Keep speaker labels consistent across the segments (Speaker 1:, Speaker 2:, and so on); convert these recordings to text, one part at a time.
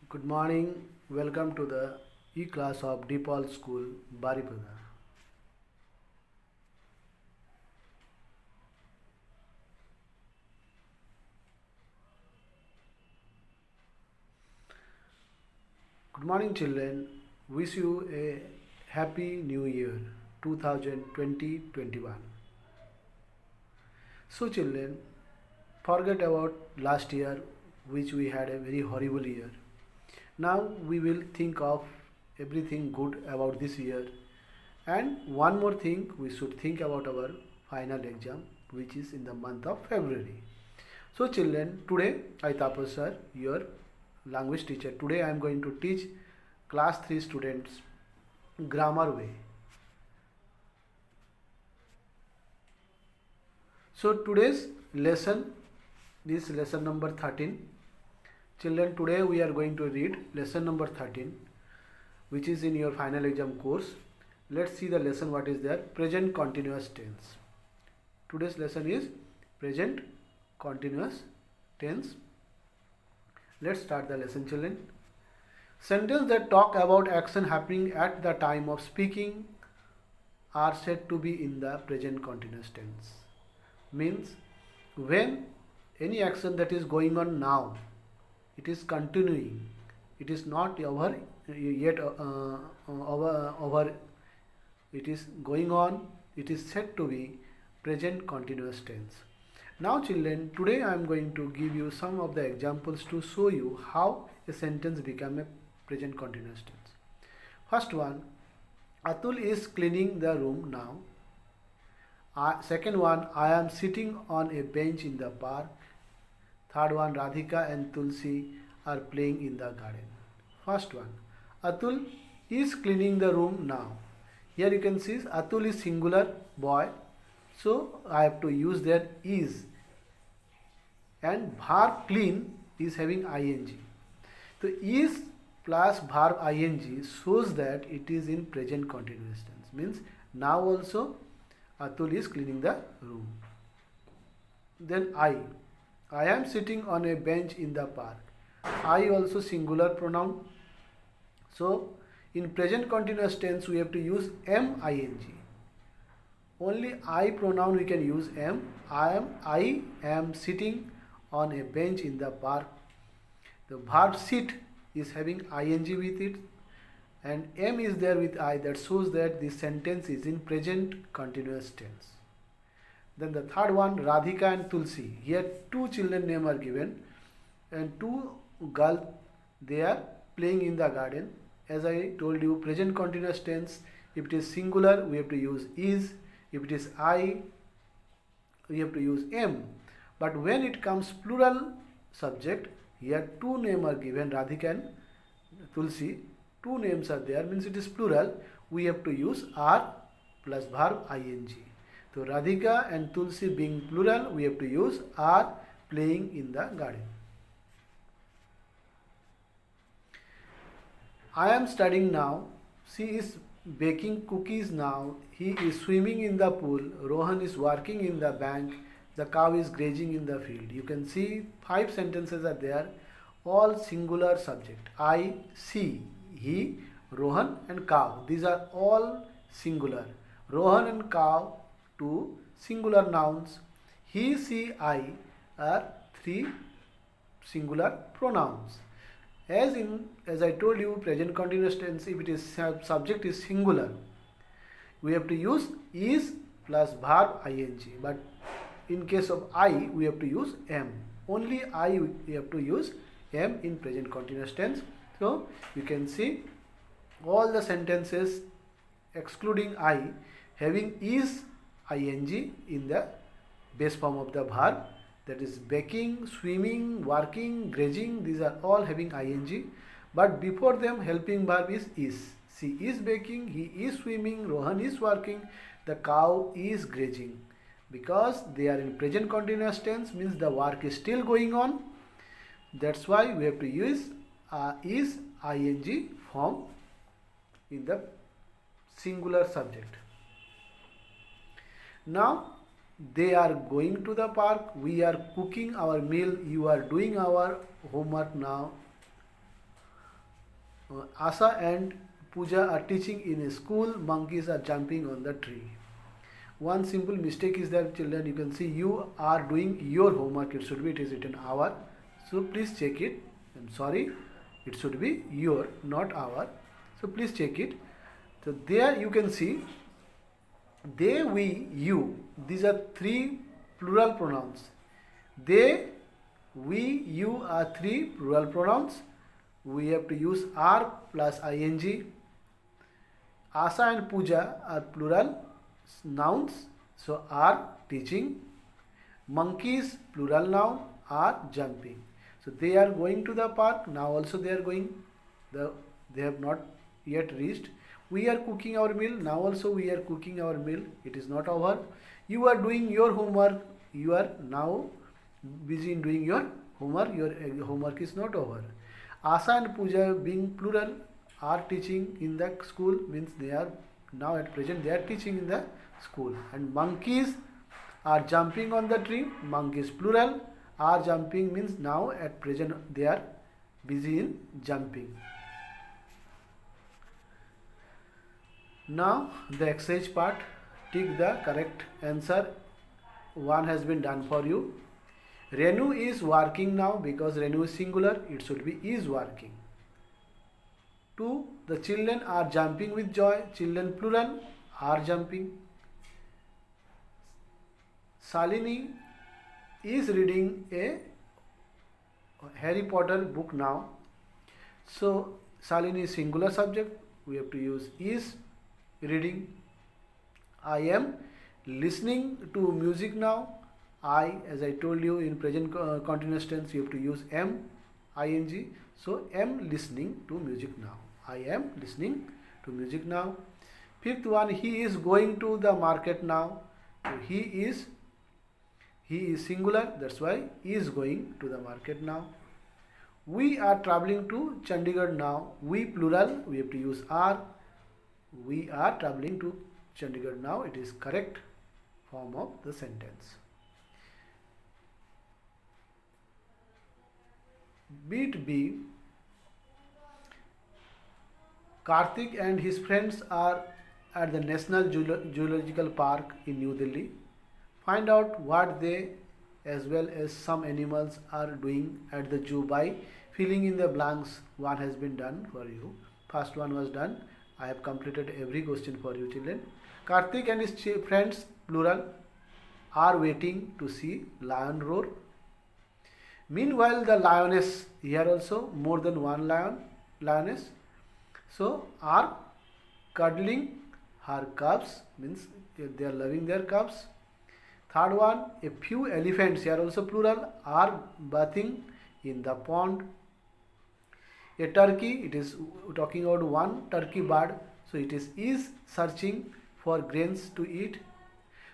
Speaker 1: Good morning. Welcome to the e-class of DePaul School, Baripada. Good morning, children. Wish you a happy new year 2020-21. So, children, forget about last year, which we had a very horrible year. Now we will think of everything good about this year. And one more thing, we should think about our final exam, which is in the month of February. So children, today I Tapas sir, your language teacher. Today I am going to teach class 3 students grammar way. So today's lesson is lesson number 13. Children, today we are going to read lesson number 13, which is in your final exam course. Let's see the lesson what is there. Present continuous tense. Today's lesson is present continuous tense. Let's start the lesson, children. Sentences that talk about action happening at the time of speaking are said to be in the present continuous tense. Means when any action that is going on now, it is continuing, it is not over yet over, it is going on, it is said to be present continuous tense. Now children, today I am going to give you some of the examples to show you how a sentence become a present continuous tense. First one, Atul is cleaning the room now. Second one, I am sitting on a bench in the park. Third one, Radhika and Tulsi are playing in the garden. First one, Atul is cleaning the room now. Here you can see Atul is singular boy. So I have to use there is. And verb clean is having ing. So is plus verb ing shows that it is in present continuous tense. Means now also Atul is cleaning the room. Then I am sitting on a bench in the park. I also singular pronoun. So in present continuous tense we have to use MING. Only I pronoun we can use M. I am sitting on a bench in the park. The verb sit is having ing with it, and M is there with I. That shows that the sentence is in present continuous tense. Then the third one, Radhika and Tulsi. Here two children name are given and two girls, they are playing in the garden. As I told you, present continuous tense, if it is singular we have to use is, if it is I we have to use M. But when it comes plural subject, here two names are given, Radhika and Tulsi. Two names are there, means it is plural, we have to use R plus verb ing. So Radhika and Tulsi being plural, we have to use are playing in the garden. I am studying now. She is baking cookies now. He is swimming in the pool. Rohan is working in the bank. The cow is grazing in the field. You can see 5 sentences are there, all singular subject. I, she, he, Rohan and cow. These are all singular. Rohan and cow, 2 singular nouns. He, she, I are 3 singular pronouns. As I told you, present continuous tense, if it is subject is singular, we have to use is plus verb ing. But in case of I, we have to use am. Only I we have to use am in present continuous tense. So you can see all the sentences excluding I having is ing in the base form of the verb, that is baking, swimming, working, grazing, these are all having ing, but before them helping verb is. She is baking, he is swimming, Rohan is working, the cow is grazing. Because they are in present continuous tense, means the work is still going on. That's why we have to use is ing form in the singular subject. Now they are going to the park, we are cooking our meal, you are doing our homework now. Asa and Pooja are teaching in a school. Monkeys are jumping on the tree. One simple mistake is that, children, you can see you are doing your homework. It should be, it is written our. So please check it. I'm sorry, it should be your, not our. So please check it. So there you can see they, we, you. These are three plural pronouns. They, we, you are three plural pronouns. We have to use are plus ing. Asa and Pooja are plural nouns. So are teaching. Monkeys plural noun, are jumping. So they are going to the park. Now also they are going. They have not yet reached. We are cooking our meal. Now also we are cooking our meal. It is not over. You are doing your homework. You are now busy in doing your homework. Your homework is not over. Asa and Pooja being plural are teaching in the school, means they are now at present they are teaching in the school. And monkeys are jumping on the tree. Monkeys plural, are jumping means now at present they are busy in jumping. Now the exercise part, tick the correct answer. One has been done for you. Renu is working now, because Renu is singular, it should be is working. 2. The children are jumping with joy. Children plural, are jumping. Shalini is reading a Harry Potter book now. So Shalini is singular subject, we have to use is reading. I am listening to music now. I, as I told you, in present continuous tense you have to use am, ing. So am listening to music now. I am listening to music now. 5th one, he is going to the market now. So he is singular, that's why he is going to the market now. We are traveling to Chandigarh now. We plural, we have to use are. We are traveling to Chandigarh now. It is correct form of the sentence. Beat B. Karthik and his friends are at the National Zoological Park in New Delhi. Find out what they, as well as some animals, are doing at the zoo by filling in the blanks. One has been done for you. First one was done. I have completed every question for you, children. Karthik and his friends, plural, are waiting to see lion roar. Meanwhile, the lioness, here also more than one lioness, so are cuddling her cubs, means they are loving their cubs. Third one, a few elephants, here also plural, are bathing in the pond. A turkey, it is talking about one turkey bird, so it is searching for grains to eat.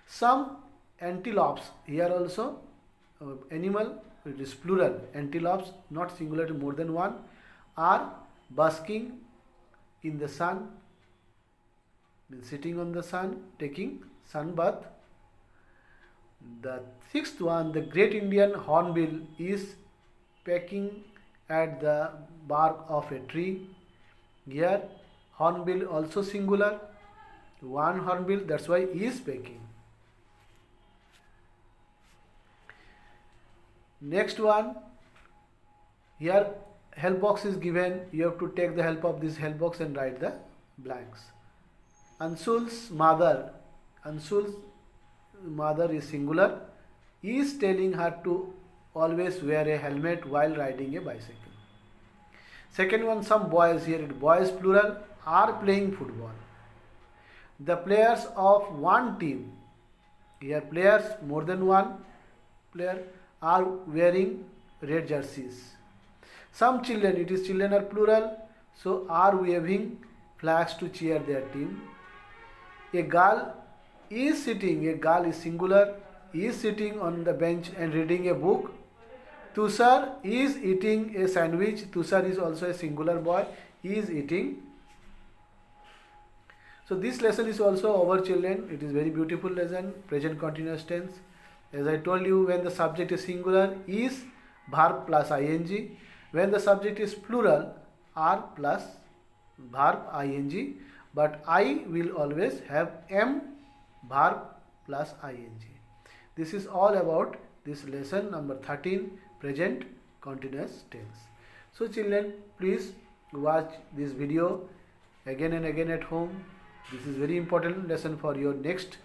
Speaker 1: Some antelopes, here also animal, it is plural, antelopes, not singular, more than one, are basking in the sun, means sitting on the sun, taking sun bath. The 6th one, the great Indian hornbill is pecking at the bark of a tree. Here hornbill also singular, one hornbill, that's why is pecking. Next one, here help box is given. You have to take the help of this help box and write the blanks. Anshul's mother is singular, is telling her to always wear a helmet while riding a bicycle. Second one, some boys, here boys plural, are playing football. The players of one team, here players more than one player, are wearing red jerseys. Some children, it is children are plural, so are waving flags to cheer their team. A girl is sitting, a girl is singular, is sitting on the bench and reading a book. Tushar is eating a sandwich. Tushar is also a singular boy, he is eating. So this lesson is also over, children. It is very beautiful lesson, present continuous tense. As I told you, when the subject is singular, is verb plus ing. When the subject is plural, are plus verb ing, but I will always have am verb plus ing. This is all about this lesson number 13, present continuous tense. So children, please watch this video again and again at home. This is very important lesson for your next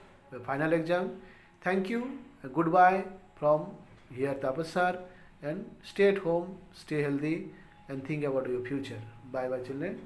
Speaker 1: final exam. Thank you. Goodbye from here Tapas sir, and stay at home, stay healthy, and think about your future. Bye bye children.